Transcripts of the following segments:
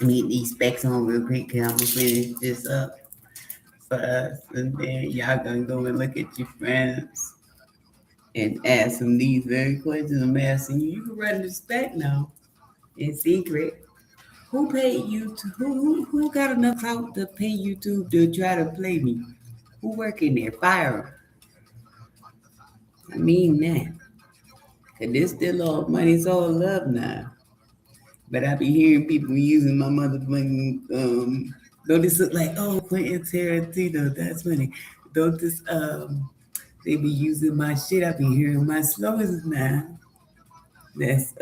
Meet these specs on real quick because I'm gonna finish this up for us, and then y'all gonna go and look at your friends and ask them these very questions I'm asking you. You can run the spec now in secret. Who paid you to who got enough clout to pay you to try to play me? Who work in there? Fire 'em. I mean that. Cause this still all money, it's all love now. But I be hearing people using my motherfucking don't this look like Quentin Tarantino, that's funny. Don't this they be using my shit. I be hearing my slogans now. That's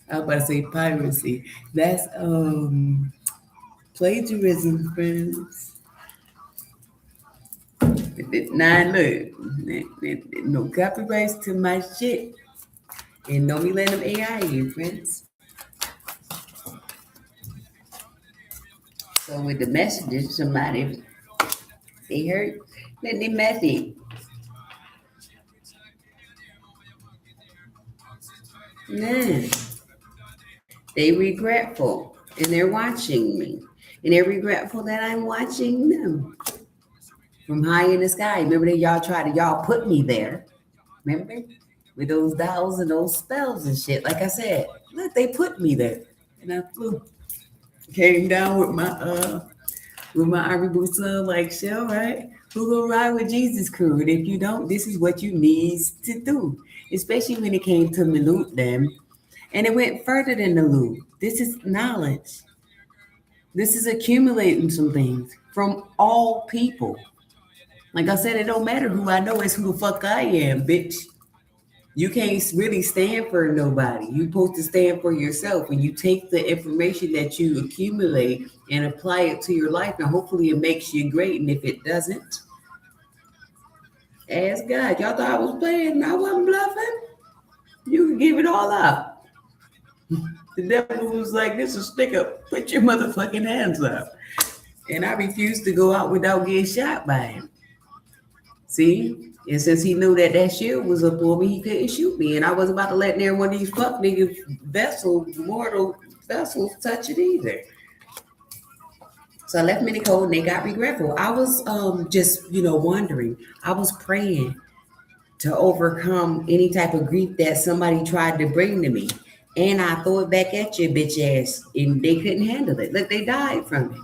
I was about to say piracy. That's plagiarism, friends. Nah, look, no copyrights to my shit, and don't be letting them AI in, friends. So with the messages, somebody they hurt, let them message. Nah, they regretful, and they're watching me, and they're regretful that I'm watching them from high in the sky. Remember that y'all put me there. Remember? With those dolls and those spells and shit. Like I said, look, they put me there. And I flew. Came down with my Ivory Boots on like shell, right? Who gonna ride with Jesus crew? And if you don't, this is what you need to do. Especially when it came to Maloot them. And it went further than the loot. This is knowledge. This is accumulating some things from all people. Like I said, it don't matter who I know, it's who the fuck I am, bitch. You can't really stand for nobody. You're supposed to stand for yourself. When you take the information that you accumulate and apply it to your life, and hopefully it makes you great. And if it doesn't, ask God. Y'all thought I was playing and I wasn't bluffing? You can give it all up. The devil was like, this is stick up. Put your motherfucking hands up. And I refused to go out without getting shot by him. See? And since he knew that that shield was up for me, he couldn't shoot me. And I wasn't about to let near one of these fuck niggas mortal vessels touch it either. So I left them in the cold and they got regretful. I was just, wondering. I was praying to overcome any type of grief that somebody tried to bring to me. And I throw it back at you, bitch ass. And they couldn't handle it. Look, they died from it.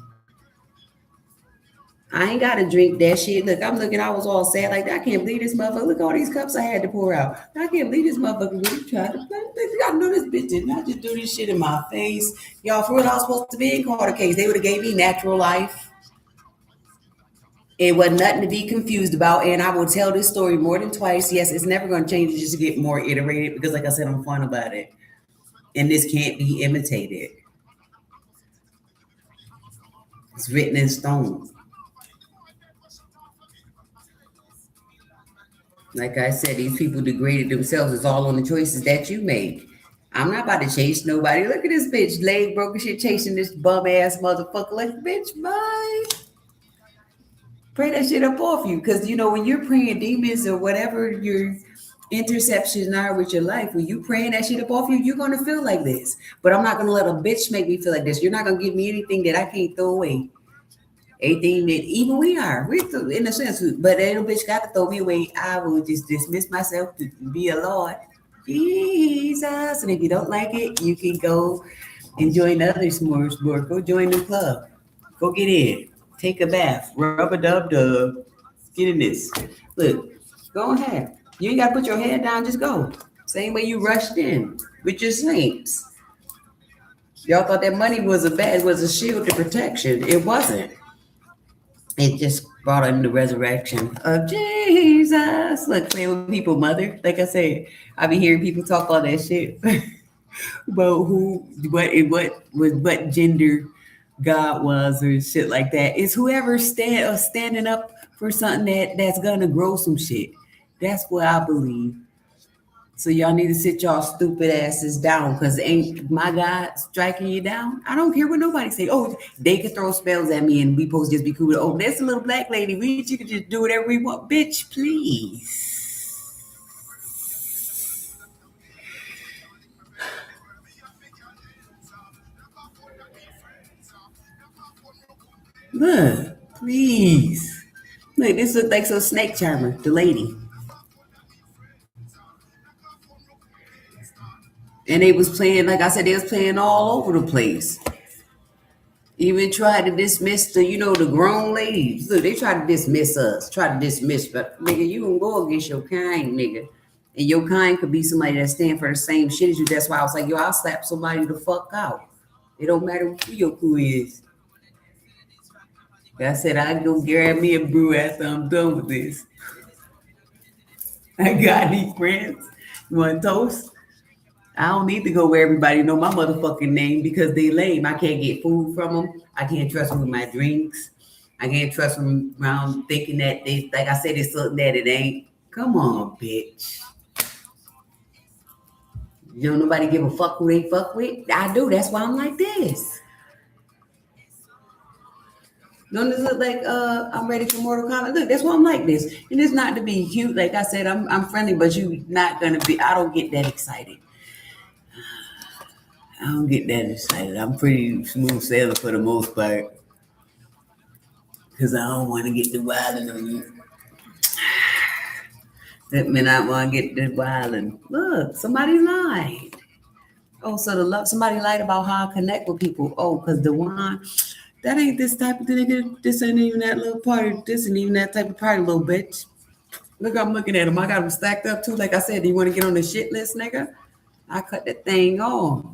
I ain't gotta drink that shit. Look, I'm looking, I was all sad like that. I can't believe this motherfucker. Look at all these cups I had to pour out. I can't believe this motherfucker really tried to play. You gotta know this bitch did not just do this shit in my face. Y'all, for real, I was supposed to be in Carter case. They would have gave me natural life. It wasn't nothing to be confused about. And I will tell this story more than twice. Yes, it's never gonna change, just to get more iterated because like I said, I'm fun about it. And this can't be imitated. It's written in stone. Like I said, these people degraded themselves. It's all on the choices that you make. I'm not about to chase nobody. Look at this bitch, leg broken shit, chasing this bum ass motherfucker. Like, bitch, bye. Pray that shit up off you. Because, when you're praying demons or whatever your interceptions are with your life, when you praying that shit up off you, you're going to feel like this. But I'm not going to let a bitch make me feel like this. You're not going to give me anything that I can't throw away. Anything that even we're in a sense, but that little bitch got to throw me away. I will just dismiss myself to be a Lord. Jesus. And if you don't like it, you can go and join the other smorgasbord. Go join the club. Go get in. Take a bath. Rub a dub dub. Get in this. Look, go ahead. You ain't got to put your head down. Just go. Same way you rushed in with your saints. Y'all thought that money was a shield to protection. It wasn't. It just brought in the resurrection of Jesus. Look, playing with people, mother. Like I said, I be hearing people talk all that shit about what gender God was or shit like that. It's whoever standing up for something that's gonna grow some shit. That's what I believe. So y'all need to sit y'all stupid asses down because ain't my God striking you down. I don't care what nobody say. Oh, they can throw spells at me and we supposed to just be cool. Oh, there's a little black lady. You can just do whatever we want. Bitch, please. Look, please. Look, this looks like some snake charmer, the lady. And they was playing, like I said, they was playing all over the place. Even tried to dismiss the grown ladies. Look, they try to dismiss us, try to dismiss, but nigga, you gonna go against your kind, nigga. And your kind could be somebody that stand for the same shit as you. That's why I was like, yo, I'll slap somebody the fuck out. It don't matter who your crew is. I said I go grab me a brew after I'm done with this. I got any friends. You want toast? I don't need to go where everybody know my motherfucking name because they lame. I can't get food from them. I can't trust them with my drinks. I can't trust them around thinking that they, like I said, it's something that it ain't. Come on, bitch. You don't nobody give a fuck who they fuck with? I do. That's why I'm like this. Don't this look like I'm ready for Mortal Kombat? Look, that's why I'm like this. And it's not to be cute. Like I said, I'm friendly, but you not gonna be. I don't get that excited. I don't get that excited. I'm pretty smooth sailing for the most part. Cause I don't want to get the wilding on you. That mean I want to get the wilding. Look, somebody lied. Oh, so somebody lied about how I connect with people. Oh, cause the one that ain't this type of thing. This ain't even that little party. This ain't even that type of party, little bitch. Look, I'm looking at them. I got them stacked up too. Like I said, do you want to get on the shit list, nigga? I cut that thing off.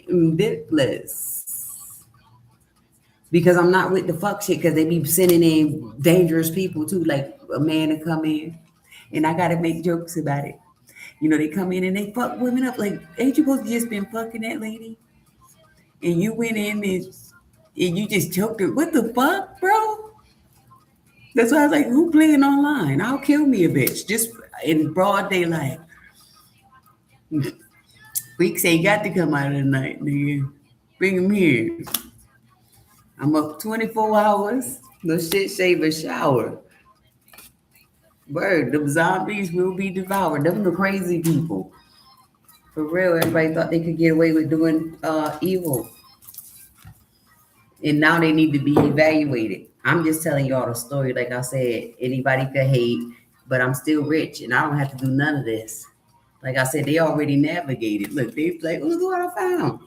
Ridiculous. Because I'm not with the fuck shit because they be sending in dangerous people too, like a man to come in. And I gotta make jokes about it. You know, they come in and they fuck women up. Like, ain't you supposed to just been fucking that lady? And you went in and you just choked her. What the fuck, bro? That's why I was like, who playing online? I'll kill me a bitch. Just in broad daylight. Freaks ain't got to come out of the night, nigga. Bring them here. I'm up 24 hours. No shit, shave, or shower. Word, them zombies will be devoured. Them the crazy people. For real, everybody thought they could get away with doing evil. And now they need to be evaluated. I'm just telling y'all the story. Like I said, anybody could hate, but I'm still rich and I don't have to do none of this. Like I said, they already navigated. Look, they like, look what I found.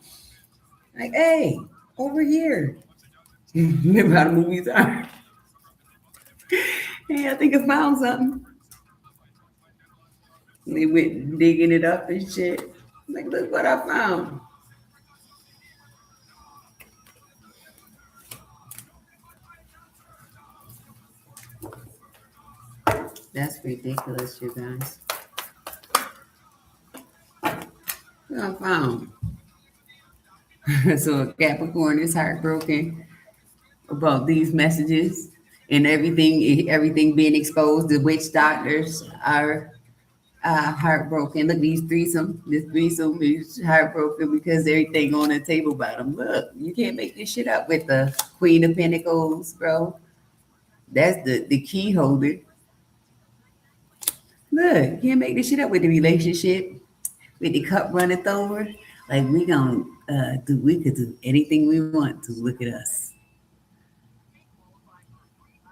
Like, hey, over here. Remember how the movies are? Hey, I think I found something. And they went digging it up and shit. Like, look what I found. That's ridiculous, you guys. What I found. So Capricorn is heartbroken about these messages and everything being exposed. The witch doctors are heartbroken. Look, this threesome is heartbroken because everything on the table about them. Look, you can't make this shit up with the Queen of Pentacles, bro. That's the key holder. Look, you can't make this shit up with the relationship, with the cup runneth over. Like we could do anything we want to. Look at us.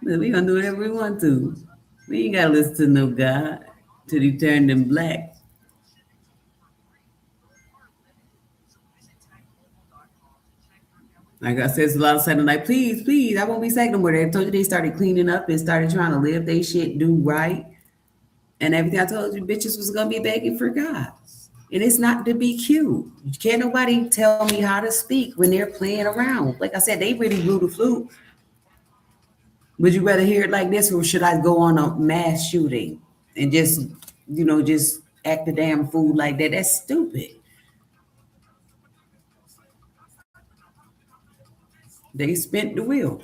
Look, we gonna do whatever we want to. We ain't gotta listen to no God till he turn them black. Like I said, it's a lot of sudden, like, please, I won't be sad no more. They told you they started cleaning up and started trying to live they shit, do right. And everything I told you, bitches was gonna be begging for God. And it's not to be cute. Can't nobody tell me how to speak when they're playing around. Like I said, they really blew the flute. Would you rather hear it like this, or should I go on a mass shooting and just act a damn fool like that? That's stupid. They spent the wheel.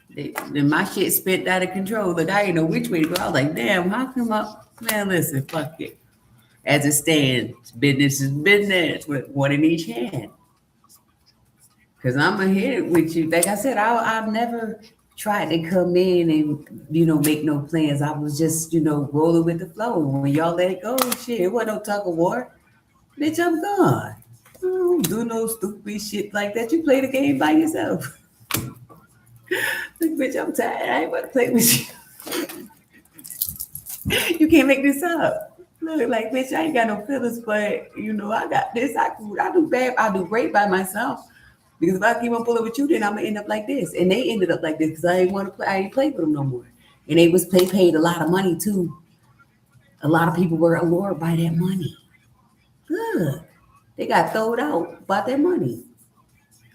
Then my shit spent out of control. Look, I didn't know which way to go. I was like, damn, how come up? Man, listen, fuck it. As it stands, business is business with one in each hand. Because I'm going to hit it with you. Like I said, I've never tried to come in and, make no plans. I was just, rolling with the flow. When y'all let it go, shit, it wasn't no tug of war. Bitch, I'm gone. I don't do no stupid shit like that. You play the game by yourself. bitch, I'm tired. I ain't about to play with you. You can't make this up. Look, like, bitch, I ain't got no feelings, but you know, I got this. I do bad. I do great by myself. Because if I keep on pulling with you, then I'm gonna end up like this. And they ended up like this because I ain't want to play. I ain't play with them no more. And they was paid a lot of money too. A lot of people were allured by that money. Look, they got thrown out by that money.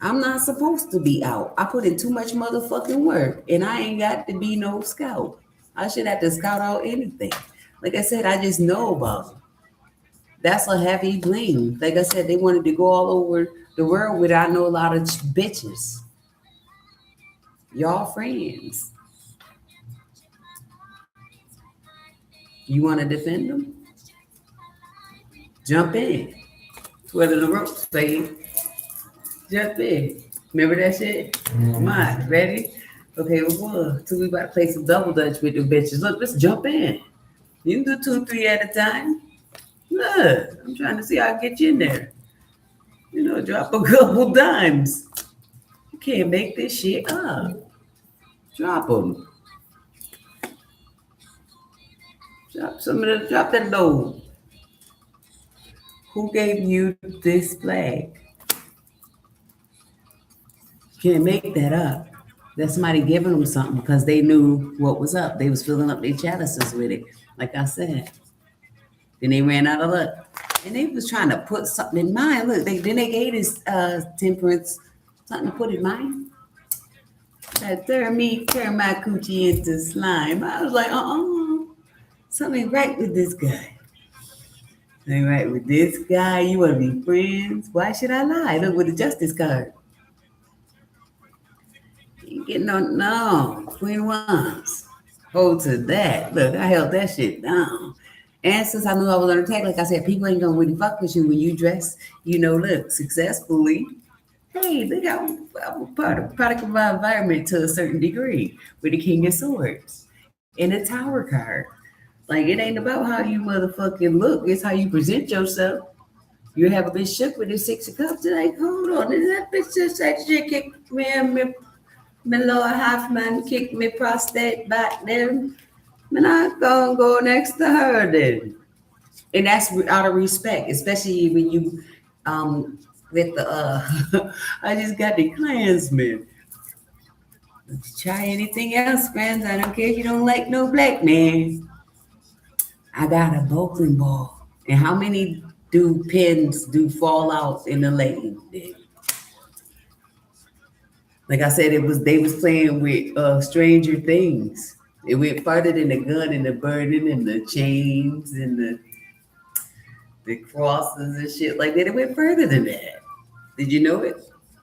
I'm not supposed to be out. I put in too much motherfucking work, and I ain't got to be no scout. I should have to scout out anything. Like I said, I just know about it. That's a heavy bling. Like I said, they wanted to go all over the world with. I know a lot of bitches. Y'all friends. You want to defend them? Jump in. Whether the ropes fade, jump in. Remember that shit? Come on, ready? Okay, well, so we about to play some double dutch with the bitches. Look, let's jump in. You can do 2, 3 at a time. Look, I'm trying to see how I get you in there. You know, drop a couple dimes. You can't make this shit up. Drop them. Drop that load. Who gave you this flag? Can't make that up. That's somebody giving them something because they knew what was up. They was filling up their chalices with it, like I said. Then they ran out of luck. And they was trying to put something in mine. Look, then they gave this temperance something to put in mine. That turn my coochie into slime. I was like, something ain't right with this guy. Something right with this guy. You want to be friends? Why should I lie? Look with the justice card. You getting no Queen Wands. Hold to that. Look, I held that shit down. And since I knew I was under attack, like I said, people ain't gonna really fuck with you when you dress, look, successfully. Hey, look, I'm product of my environment to a certain degree with the King of Swords and the Tower card. Like, it ain't about how you motherfucking look, it's how you present yourself. You have a bitch shook with the 6 of Cups. They're like, hold on, is that bitch just actually kicked me, my lower half man kicked me prostate back then? I'm not gonna go next to her then. And that's out of respect, especially when you with the I just got the Klansman. Try anything else, friends. I don't care if you don't like no black man. I got a bowling ball. And how many pins fall out in the lane? Like I said, they was playing with Stranger Things. It went farther than the gun and the burning and the chains and the crosses and shit like that. It went further than that. Did you know it?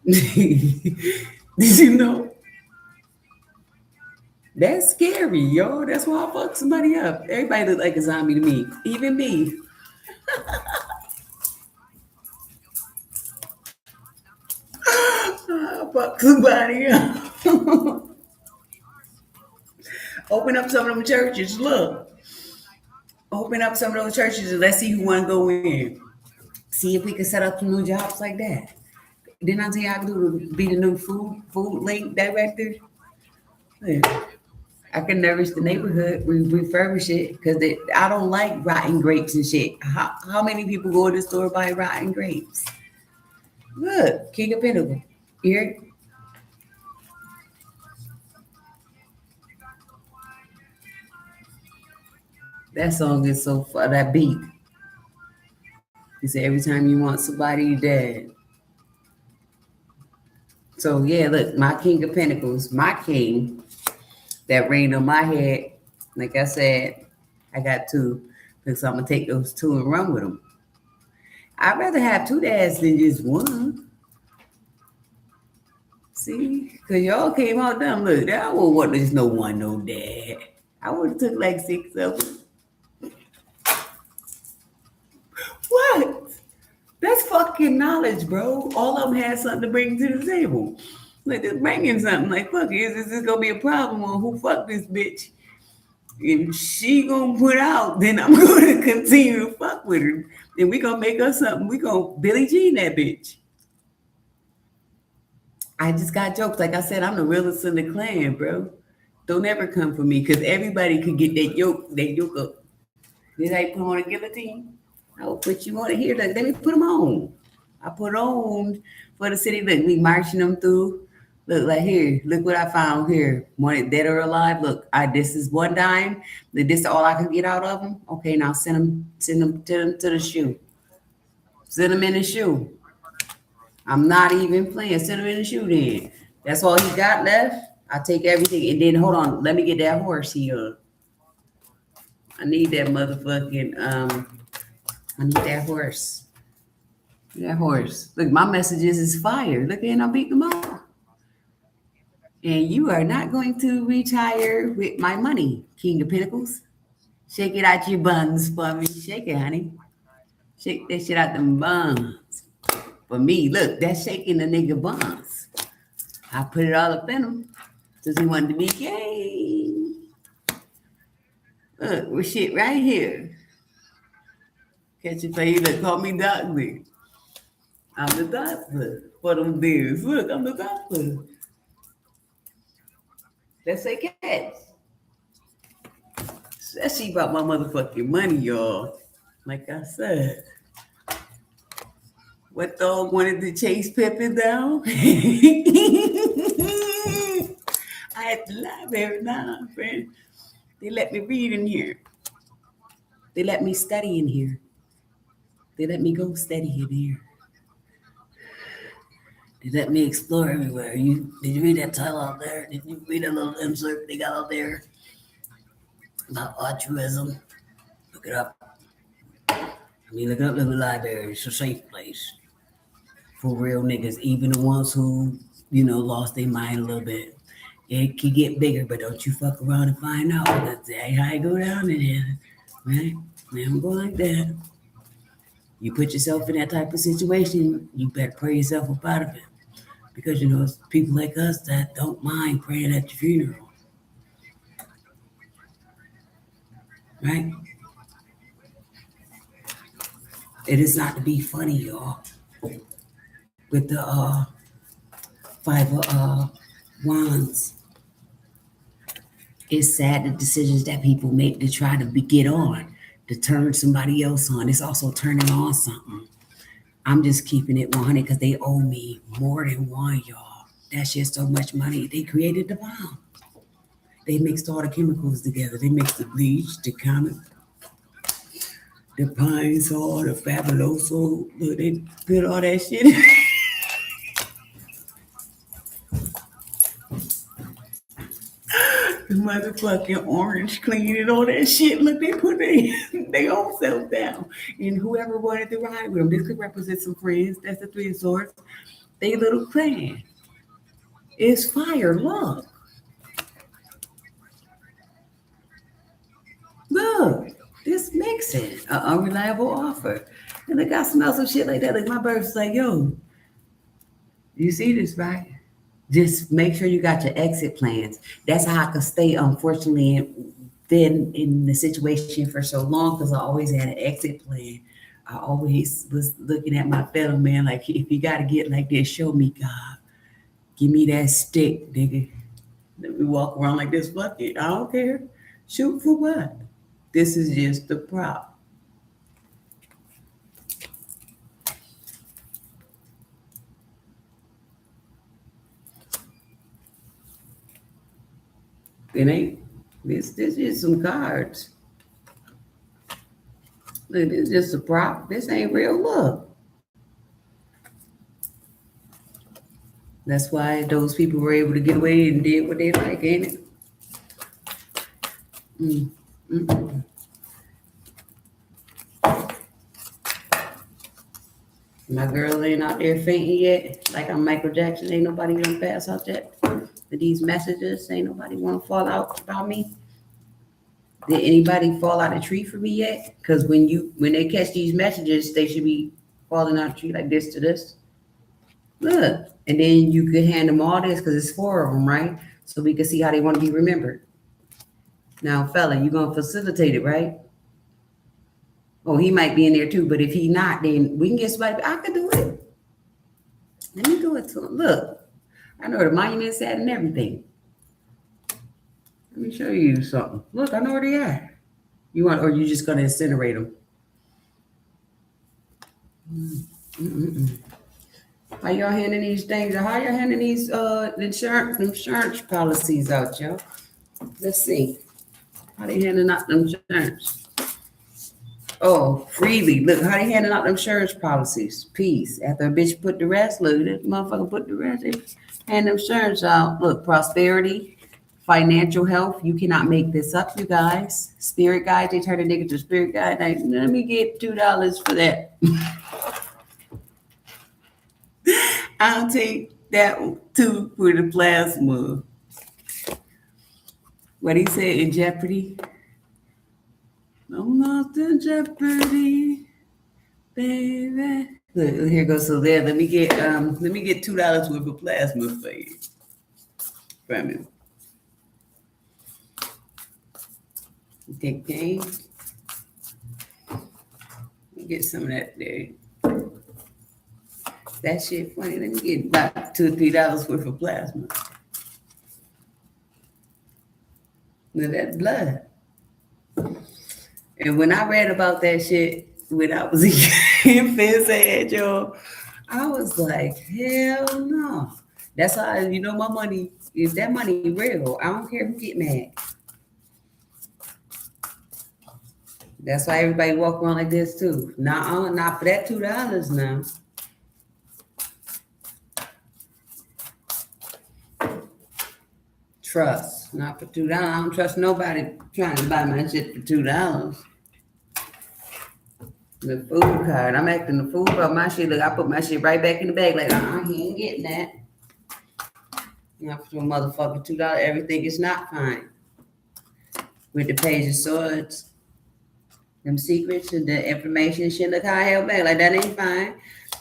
Did you know? That's scary, yo. That's why I fuck somebody up. Everybody look like a zombie to me. Even me. I fuck somebody up. Open up some of them churches. Look. Open up some of those churches and let's see who want to go in. See if we can set up some new jobs like that. Didn't I tell you I could be the new food link director? Yeah. I can nourish the neighborhood, refurbish it, because I don't like rotten grapes and shit. How many people go to the store buy rotten grapes? Look, King of Pentacles. You hear it? That song is so fun, that beat. He said, every time you want somebody, you dead. So, yeah, look, my King of Pentacles, my king that reigned on my head. Like I said, I got 2. So I'm going to take those 2 and run with them. I'd rather have 2 dads than just 1. See? Because y'all came out dumb. Look, I wouldn't want just no one, no dad. I would have took like 6 of them. What? That's fucking knowledge, bro. All of them had something to bring to the table. Like, just bringing something. Like, fuck, is this gonna be a problem on who fuck this bitch? If she gonna put out, then I'm gonna continue to fuck with her. Then we gonna make her something. We gonna Billie Jean that bitch. I just got jokes. Like I said, I'm the realest in the clan, bro. Don't ever come for me because everybody could get that yoke up. Did I put on a guillotine? I will put you on it here. Look, let me put them on. I put on for the city. Look, we marching them through. Look, like here. Look what I found here. Wanted dead or alive. Look, this is one dime. This is all I could get out of them. Okay, now send them to the shoe. Send them in the shoe. I'm not even playing. Send him in the shoe then. That's all he got left. I take everything. And then hold on. Let me get that horse here. I need that motherfucking I need that horse. That horse. Look, my messages is fire. Look, and I'm beating them all. And you are not going to retire with my money, King of Pentacles. Shake it out your buns for me. Shake it, honey. Shake that shit out them buns. For me, look, that's shaking the nigga buns. I put it all up in him. Since he wanted to be gay. Look, we're shit right here. Catch your face, look, call me doctor. I'm the doctor for them beers. Look, I'm the doctor. Let's say cats. Let's see about my motherfucking money, y'all. Like I said. What dog wanted to chase Pepe down? I had the library now, friend. They let me read in here. They let me study in here. They let me go study in here. They let me explore everywhere. Did you read that title out there? Did you read that little insert they got out there about altruism? Look it up. Look it up in the library. It's a safe place for real niggas, even the ones who, lost their mind a little bit. It could get bigger, but don't you fuck around and find out. That's how I go down in here, right? Never go like that. You put yourself in that type of situation, you better pray yourself up out of it. Because, it's people like us that don't mind praying at your funeral. Right? It is not to be funny, y'all. With the Five of Wands. It's sad the decisions that people make to try to get on, to turn somebody else on. It's also turning on something. I'm just keeping it 100 because they owe me more than one, y'all. That's just so much money. They created the bomb. They mixed all the chemicals together. They mixed the bleach, the comet, the pine sol, the fabuloso. Look, they put all that shit in. The motherfucking orange cleaning all that shit. Look, they put their own self down. And whoever wanted to ride with them, this could represent some friends. That's the Three of Swords. They little clan. It's fire. Look. Look. This makes it an unreliable offer. And look, I smell some shit like that. Like my bird's like, yo, you see this, right? Just make sure you got your exit plans. That's how I could stay, unfortunately, then in the situation for so long because I always had an exit plan. I always was looking at my fellow man like, if you got to get like this, show me, God. Give me that stick, nigga. Let me walk around like this. Fuck it. I don't care. Shoot for what? This is just the prop. It ain't. This is some cards. Look, this is just a prop. This ain't real love. That's why those people were able to get away and did what they like, ain't it? My girl ain't out there fainting yet. Like I'm Michael Jackson. Ain't nobody gonna pass out yet. With these messages, ain't nobody want to fall out about me. Did anybody fall out a tree for me yet? Because when they catch these messages, they should be falling out a tree like this to this. Look, and then you could hand them all this because it's 4 of them, right? So we can see how they want to be remembered. Now, fella, you gonna facilitate it, right? Oh, he might be in there too, but if he not, then we can get somebody. I could do it. Let me do it to him. Look, I know the monuments at and everything. Let me show you something. Look, I know where they are. You want, or you just gonna incinerate them? Mm-mm-mm. How y'all handling these things? How y'all handling these insurance policies out, y'all? Let's see. How they handing out them insurance? Oh, freely. Look, how they handing out them insurance policies. Peace. After a bitch put the rest, look, this motherfucker put the rest. They hand them insurance out. Look, prosperity, financial health. You cannot make this up, you guys. Spirit guide, they turn a nigga to spirit guide. Like, let me get $2 for that. I'll take that too for the plasma. What he said in Jeopardy? I'm lost in Jeopardy, baby. Look, here goes so there. Let me get $2 worth of plasma for you. From him. Take game. Get some of that there. That shit funny. Let me get about $2 or $3 worth of plasma. Now that's blood. And when I read about that shit when I was in phys ed, y'all, I was like, hell no. That's how my money, if that money real, I don't care who get mad. That's why everybody walk around like this too. Not for that $2 now. Trust, not for $2. I don't trust nobody trying to buy my shit for $2. The food card, I'm acting the fool about my shit. Look, I put my shit right back in the bag. Like, he ain't getting that. Not for a motherfucking $2. Everything is not fine. With the page of swords, them secrets and the information shit. Look how I held back. Like, that ain't fine.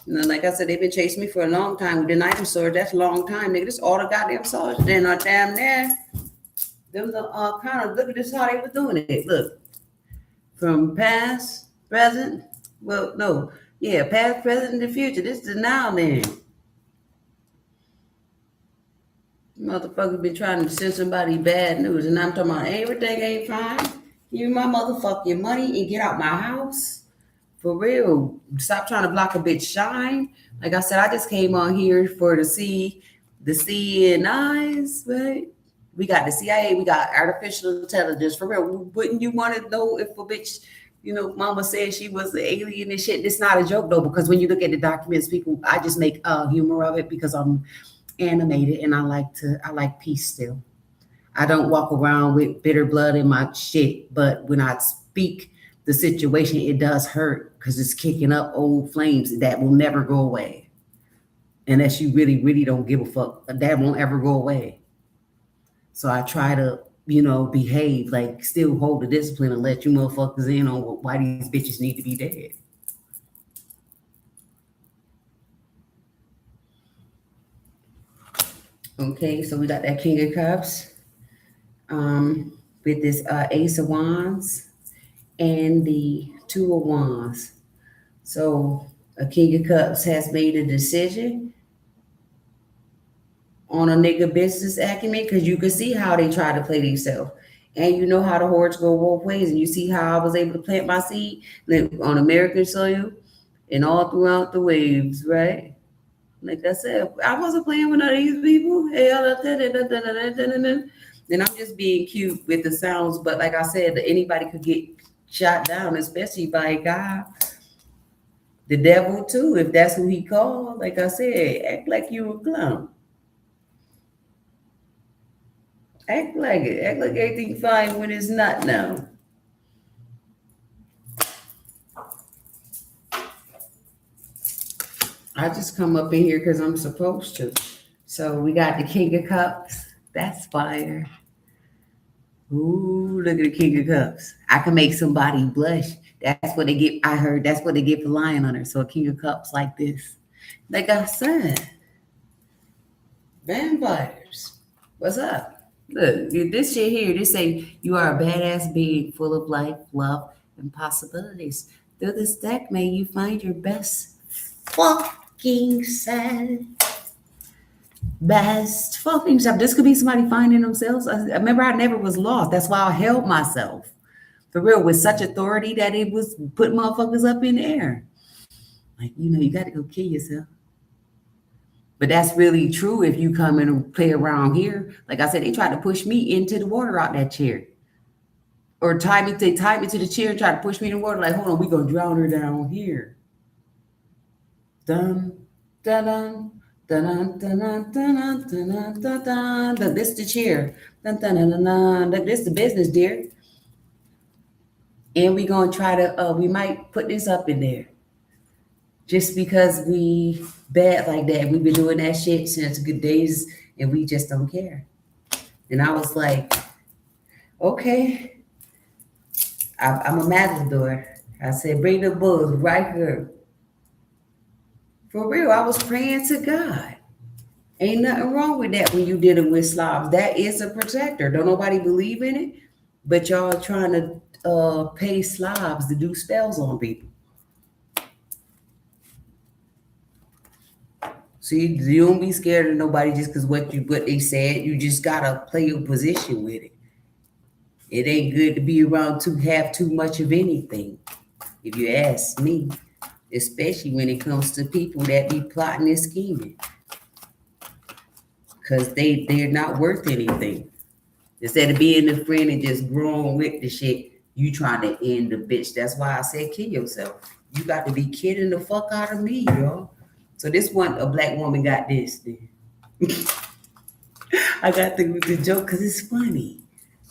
Like I said, they've been chasing me for a long time with the item sword. That's a long time, nigga. This all the goddamn swords. They're not damn there. Them the kind of, look at this how they were doing it. Look. From past, present, past, present, and future. This is now then. Motherfucker been trying to send somebody bad news, and I'm talking about everything ain't fine. Give me my motherfucking money and get out my house. For real. Stop trying to block a bitch shine. Like I said, I just came on here for the seeing eyes, right? We got the CIA, we got artificial intelligence. For real, wouldn't you want to know if a bitch, mama said she was an alien and shit? It's not a joke though, because when you look at the documents, I just make humor of it because I'm animated and I like peace still. I don't walk around with bitter blood in my shit, but when I speak the situation, it does hurt because it's kicking up old flames that will never go away. Unless you really, really don't give a fuck, that won't ever go away. So I try to, behave, like still hold the discipline and let you motherfuckers in on why these bitches need to be dead. Okay, so we got that King of Cups with this Ace of Wands and the Two of Wands. So a King of Cups has made a decision on a nigga business acumen, because you can see how they try to play themselves. And you know how the hordes go both ways. And you see how I was able to plant my seed on American soil and all throughout the waves, right? Like I said, I wasn't playing with none of these people. And I'm just being cute with the sounds. But like I said, anybody could get shot down, especially by God. The devil too, if that's who he called. Like I said, act like you a clown. Act like it. Act like everything fine when it's not now. I just come up in here because I'm supposed to. So we got the King of Cups. That's fire. Ooh, look at the King of Cups. I can make somebody blush. That's what they get. I heard that's what they get for lying on her. So a King of Cups like this. Like I said, vampires. What's up? Look, this shit here, this say you are a badass being full of life, love, and possibilities. Through this deck, may you find your best fucking self. Best fucking shop. This could be somebody finding themselves. I remember I never was lost. That's why I held myself. For real, with such authority that it was putting motherfuckers up in the air. Like, you got to go kill yourself. But that's really true if you come in and play around here. Like I said, they tried to push me into the water out that chair. Or they tied me to the chair and tried to push me in the water. Like, hold on, we gonna drown her down here. Dun, dun, dun. Dun, dun, dun, dun, dun, dun, dun, dun, dun. This the chair. Dun, dun, dun, dun, dun. This the business, dear. And we gonna try to we might put this up in there. Just because we bad like that. We've been doing that shit since good days and we just don't care. And I was like, okay, I'm a matador. I said, bring the bulls right here. For real, I was praying to God. Ain't nothing wrong with that when you dealing with Slavs. That is a protector. Don't nobody believe in it, but y'all trying to pay Slavs to do spells on people. See, you don't be scared of nobody just because what they said. You just gotta play your position with it. It ain't good to be around to have too much of anything, if you ask me. Especially when it comes to people that be plotting and scheming. Because they're not worth anything. Instead of being a friend and just growing with the shit, you trying to end the bitch. That's why I said kill yourself. You got to be kidding the fuck out of me, y'all. So this one, a black woman got this. I got the joke because it's funny.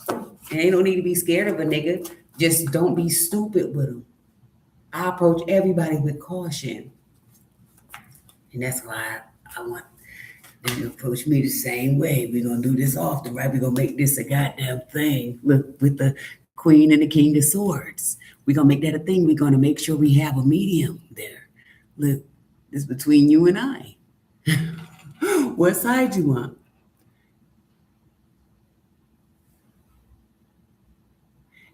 And they don't need to be scared of a nigga. Just don't be stupid with them. I approach everybody with caution. And that's why I want them to approach me the same way. We're going to do this often, right? We're going to make this a goddamn thing. Look, with the Queen and the King of Swords. We're going to make that a thing. We're going to make sure we have a medium there. Look, it's between you and I. What side you want?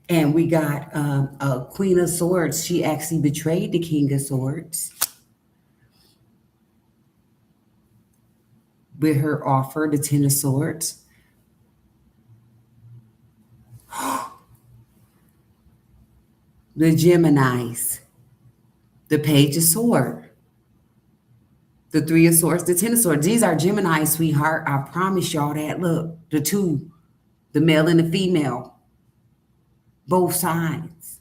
And we got a Queen of Swords. She actually betrayed the King of Swords with her offer, the Ten of Swords. The Geminis, the Page of Swords, the Three of Swords, the Ten of Swords. These are Gemini, sweetheart. I promise y'all that. Look, the two, the male and the female, both sides.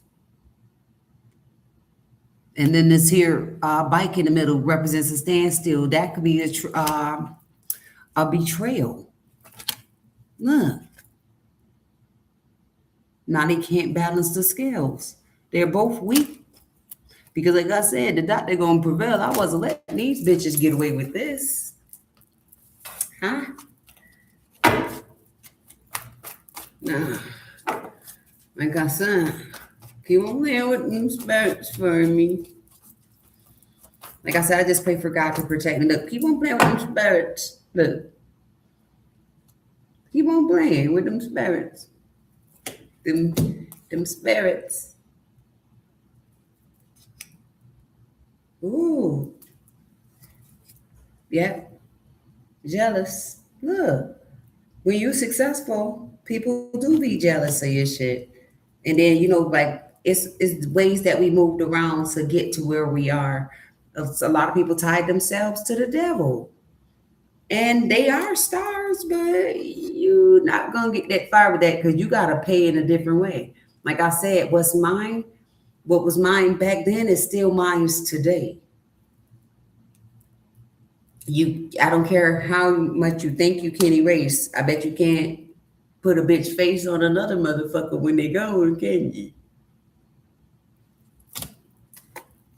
And then this here bike in the middle represents a standstill. That could be a betrayal. Look. Now they can't balance the scales. They're both weak. Because like I said, the doctor gonna prevail. I wasn't letting these bitches get away with this. Huh? Nah. Like I said, keep on playing with them spirits for me. Like I said, I just pray for God to protect me. Look, keep on playing with them spirits. Look. Keep on playing with them spirits. Them spirits. Ooh. Yep. Jealous. Look. When you're successful, people do be jealous of your shit. And then, like it's ways that we moved around to get to where we are. A lot of people tied themselves to the devil. And they are stars, but you're not gonna get that far with that because you gotta pay in a different way. Like I said, what was mine back then is still mine today. I don't care how much you think you can erase. I bet you can't put a bitch face on another motherfucker when they go, can you?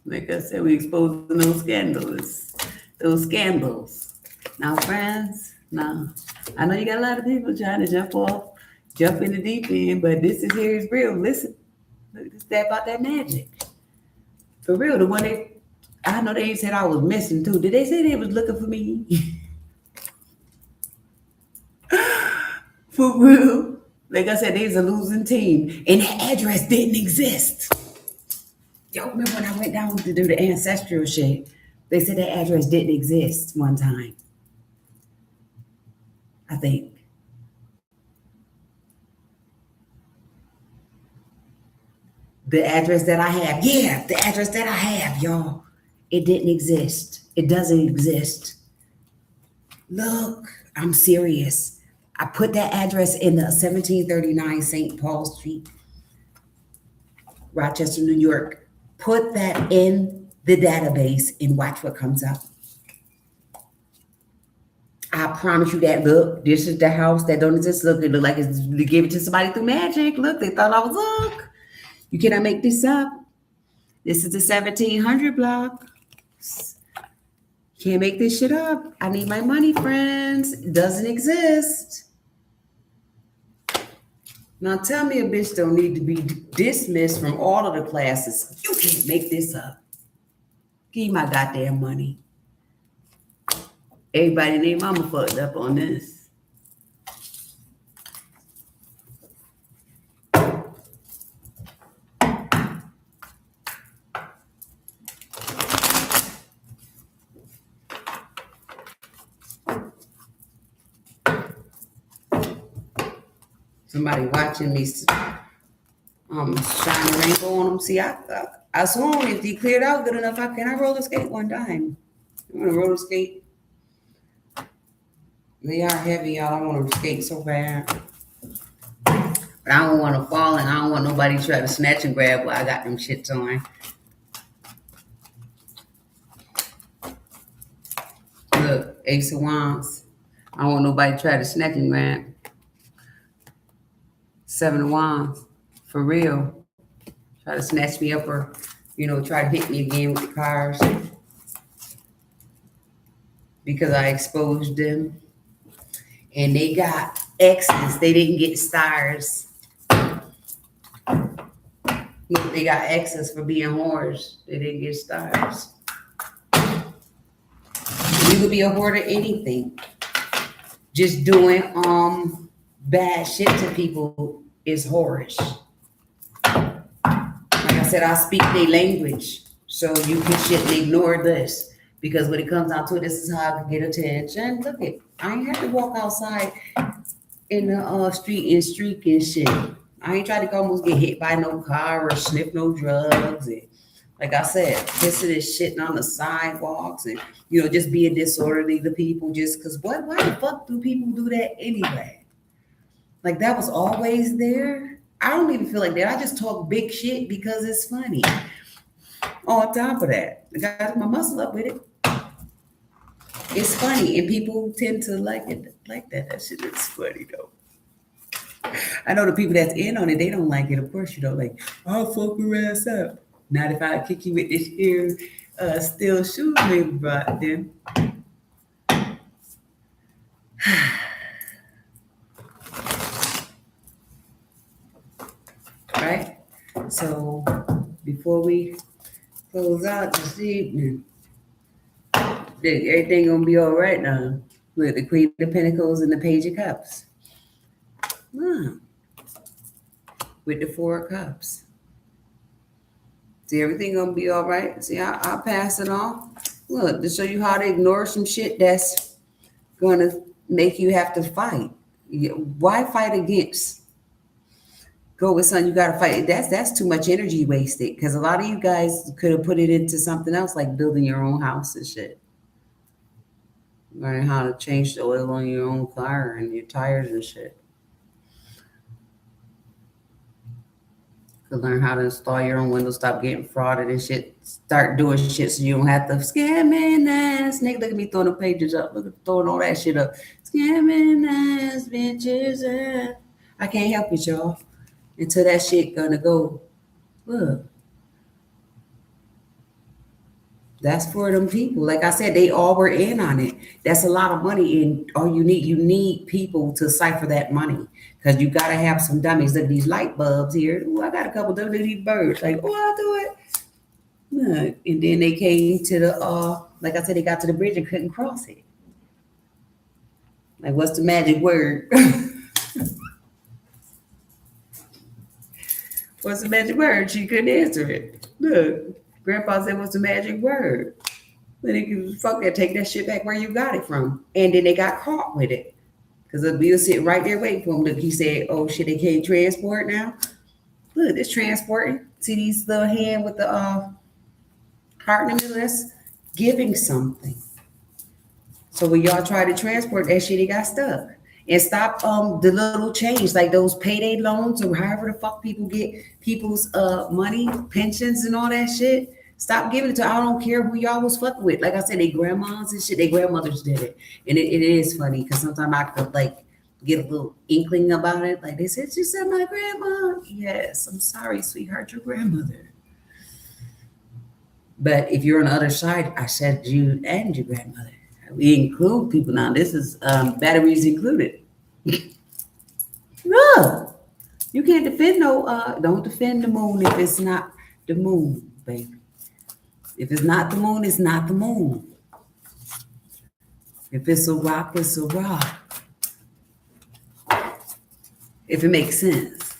Like I said, we exposing those scandals. Now, friends, now, I know you got a lot of people trying to jump in the deep end, but this is real. Listen, it's that about that magic. For real, the one I know they said I was missing too. Did they say they was looking for me? For real. Like I said, they's a losing team. And the address didn't exist. Y'all remember when I went down to do the ancestral shit? They said that address didn't exist one time. I think. The address that I have, yeah, the address that I have, y'all, it didn't exist. It doesn't exist. Look, I'm serious. I put that address in the 1739 St. Paul Street, Rochester, New York. Put that in the database and watch what comes up. I promise you that. Look, this is the house that don't exist. Look, it look like it's they gave it to somebody through magic. Look, they thought I was look. You cannot make this up. This is the 1700 block. Can't make this shit up. I need my money, friends. It doesn't exist. Now tell me a bitch don't need to be dismissed from all of the classes. You can't make this up. Give me my goddamn money. Everybody named mama fucked up on this. Somebody watching me shine a rainbow on them. See, I saw him. If he cleared out good enough, can I roller skate one time? I want to roller skate. They are heavy, y'all. I want to skate so bad. But I don't want to fall, and I don't want nobody to try to snatch and grab while I got them shits on. Look, Ace of Wands. I don't want nobody to try to snatch and grab. Seven of Wands. For real. Try to snatch me up or, try to hit me again with the cars. Because I exposed them. And they got X's. They didn't get stars. Look, they got X's for being whores. They didn't get stars. You could be a whore to anything. Just doing bad shit to people is whorish. Like I said, I speak their language. So you can shouldn't ignore this. Because when it comes down to it, this is how I can get attention. Look it. I ain't had to walk outside in the street and streak and shit. I ain't trying to almost get hit by no car or sniff no drugs. And like I said, pissing and shitting on the sidewalks and, just being disorderly to people just because why the fuck do people do that anyway? Like that was always there. I don't even feel like that. I just talk big shit because it's funny. On top of that, I got my muscle up with it. It's funny, and people tend to like it like that. That shit is funny though. I know the people that's in on it, they don't like it. Of course, like, I'll fuck your ass up. Not if I kick you with this here steel shoe maybe brought them. Right? So before we close out this evening, everything gonna be all right now. Look, the Queen of Pentacles and the Page of Cups. With the Four of Cups. See, everything gonna be all right. See, I'll pass it off. Look, to show you how to ignore some shit that's gonna make you have to fight. Why fight against? Go with something you gotta fight. That's too much energy wasted. Because a lot of you guys could have put it into something else, like building your own house and shit. Learning how to change the oil on your own car and your tires and shit. Could learn how to install your own windows, stop getting frauded and shit. Start doing shit so you don't have to scamming ass nigga. Look at me throwing the pages up. Look at throwing all that shit up. Scamming ass bitches. I can't help it, y'all. Until that shit gonna go. Look. That's for them people. Like I said, they all were in on it. That's a lot of money. And all you need people to cipher that money. Because you got to have some dummies. Look at these light bulbs here. Ooh, I got a couple of these birds. Like, I'll do it. Look. And then they came to the, like I said, they got to the bridge and couldn't cross it. Like, what's the magic word? What's the magic word? She couldn't answer it. Look. Grandpa said, what's the magic word? Then they can fuck that, take that shit back where you got it from. And then they got caught with it. Because the bill sitting right there waiting for him. Look, he said, oh shit, they can't transport now. Look, it's transporting. See these little hand with the heart in the middle? That's giving something. So when y'all try to transport that shit, it got stuck. And stop the little change, like those payday loans or however the fuck people get people's money, pensions and all that shit. Stop giving it to, I don't care who y'all was fucking with. Like I said, they grandmas and shit, their grandmothers did it. And it is funny because sometimes I could like get a little inkling about it. Like they said, she said my grandma. Yes, I'm sorry, sweetheart, your grandmother. But if you're on the other side, I said you and your grandmother. We include people now. This is batteries included. No, you can't defend no. Don't defend the moon if it's not the moon, baby. If it's not the moon, it's not the moon. If it's a rock, it's a rock. If it makes sense.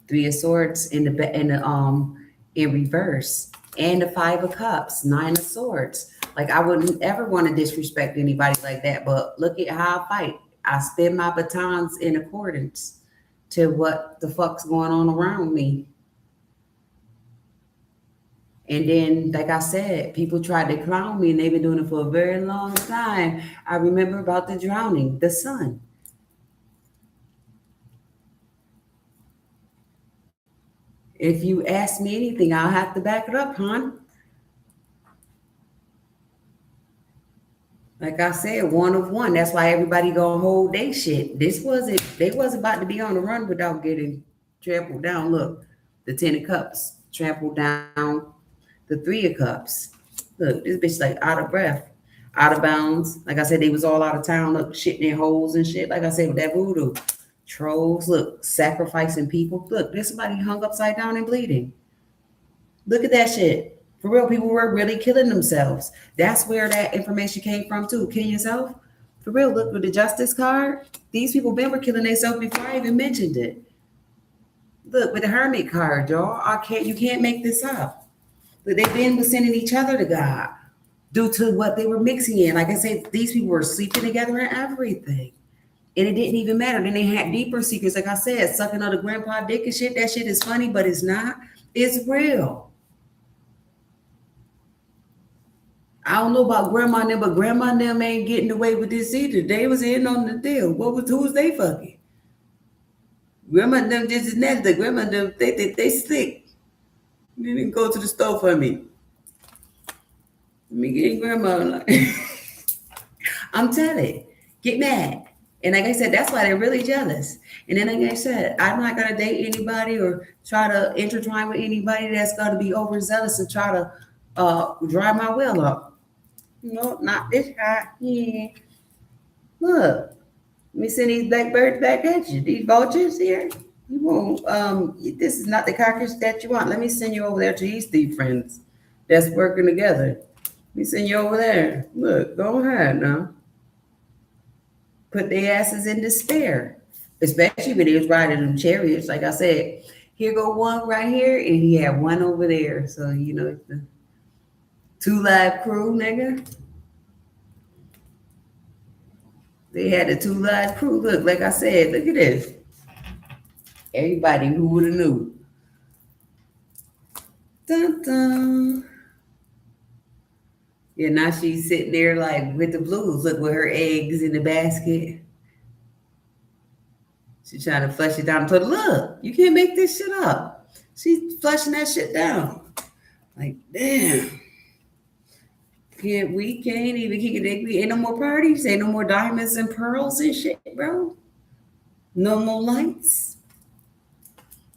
Three of Swords in in reverse. And the Five of Cups, Nine of Swords. Like I wouldn't ever want to disrespect anybody like that, but look at how I fight. I spin my batons in accordance to what the fuck's going on around me. And then, like I said, people tried to clown me and they've been doing it for a very long time. I remember about the drowning, the sun. If you ask me anything, I'll have to back it up, hon. Like I said, one of one. That's why everybody gonna hold they shit. They wasn't about to be on the run without getting trampled down. Look, the Ten of Cups trampled down, the Three of Cups. Look, this bitch like out of breath, out of bounds. Like I said, they was all out of town, look, shitting in holes and shit. Like I said, with that voodoo. Trolls, look, sacrificing people. Look, there's somebody hung upside down and bleeding. Look at that shit. For real, people were really killing themselves. That's where that information came from too. Kill yourself. For real, look with the justice card. These people been were killing themselves before I even mentioned it. Look with the hermit card, y'all. You can't make this up. But they've been sending each other to God due to what they were mixing in. Like I said, these people were sleeping together and everything. And it didn't even matter. Then they had deeper secrets. Like I said, sucking on the grandpa dick and shit. That shit is funny, but it's not. It's real. I don't know about grandma and them, but grandma and them ain't getting away with this either. They was in on the deal. Who was they fucking? Grandma and them just as the grandma and them, they slick. They didn't go to the store for me. Let me get grandma. I'm telling you, get mad. And like I said, that's why they're really jealous. And then like I said, I'm not gonna date anybody or try to intertwine with anybody that's gonna be overzealous and try to dry my well up. No, not this guy. Yeah. Look, let me send these blackbirds back at you. These vultures here. You won't. This is not the carcass that you want. Let me send you over there to these three friends that's working together. Let me send you over there. Look, go ahead now. Put their asses in despair, especially when they was riding them chariots. Like I said, here go one right here, and he had one over there. So you know, the two live crew, nigga. They had the two live crew. Look, like I said, look at this. Everybody who would have knew. Dun dun. Yeah, now she's sitting there like with the blues. Look with her eggs in the basket. She's trying to flush it down. But look, you can't make this shit up. She's flushing that shit down. Like, damn. We can't even kick it. Ain't no more parties. Ain't no more diamonds and pearls and shit, bro. No more lights.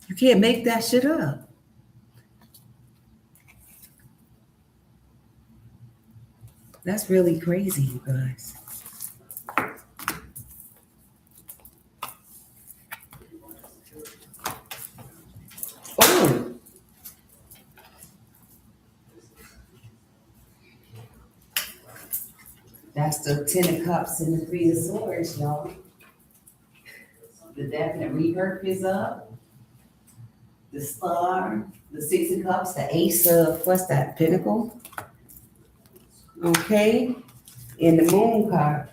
You can't make that shit up. That's really crazy, you guys. Oh. That's the Ten of Cups and the Three of Swords, y'all. The definite rebirth is up. The Star, the Six of Cups, the Ace of, what's that, Pentacle? Okay. And the moon card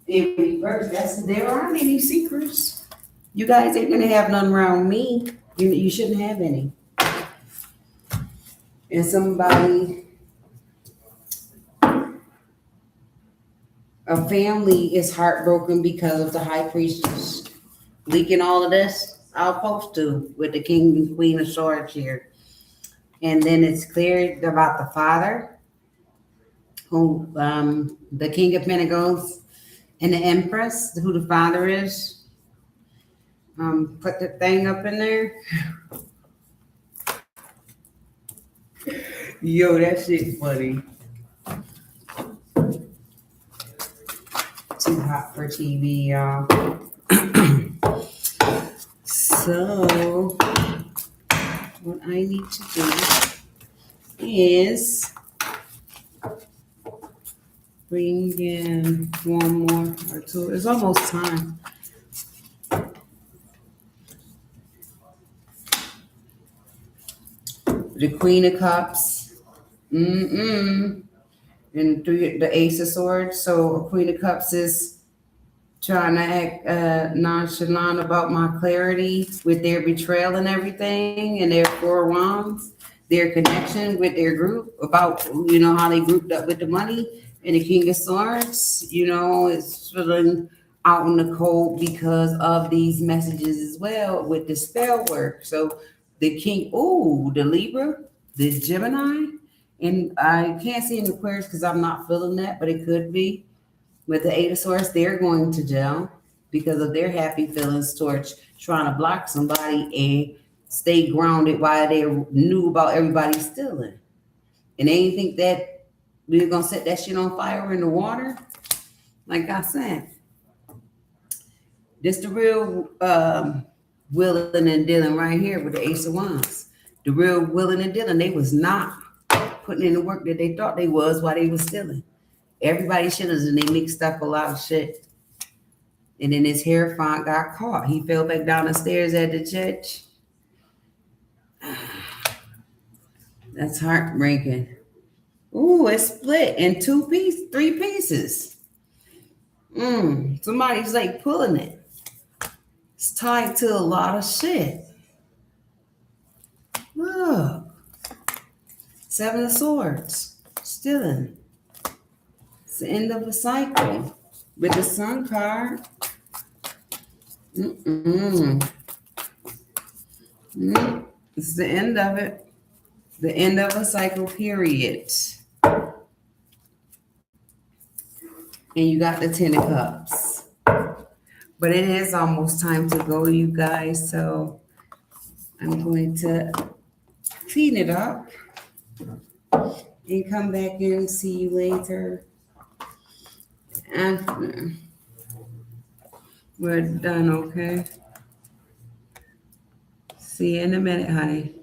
in reverse. There aren't any secrets. You guys ain't gonna have none around me. You shouldn't have any. And a family is heartbroken because of the high priestess leaking all of this. I'll post to with the king and queen of swords here. And then it's clear about the father, who the king of pentacles and the empress, who the father is. Put the thing up in there. Yo, that shit funny. Too hot for TV, y'all. So, what I need to do is bring in one more or two. It's almost time. The Queen of Cups. And the Ace of Swords. So, Queen of Cups is trying to act nonchalant about my clarity with their betrayal and everything, and their Four Wands, their connection with their group, about how they grouped up with the money. And the King of Swords, is feeling out in the cold because of these messages as well with the spell work. So the King, the Libra, the Gemini, and I can't see in Aquarius because I'm not feeling that, but it could be. With the Eight of Swords, they're going to jail because of their happy feelings towards trying to block somebody and stay grounded while they knew about everybody stealing. And they didn't think that we were going to set that shit on fire in the water. Like I said, this the real willing and dealing right here with the Ace of Wands. The real willing and dealing. They was not putting in the work that they thought they was while they was stealing. Everybody shitters and they mixed up a lot of shit. And then his Hierophant got caught. He fell back down the stairs at the church. That's heartbreaking. Ooh, it's split in three pieces. Somebody's like pulling it. It's tied to a lot of shit. Look. Seven of Swords. Stealing. It's the end of a cycle. With the Sun card. It's the end of it. The end of a cycle, period. And you got the Ten of Cups. But it is almost time to go, you guys. So I'm going to clean it up and come back and see you later after we're done, okay? See you in a minute, honey.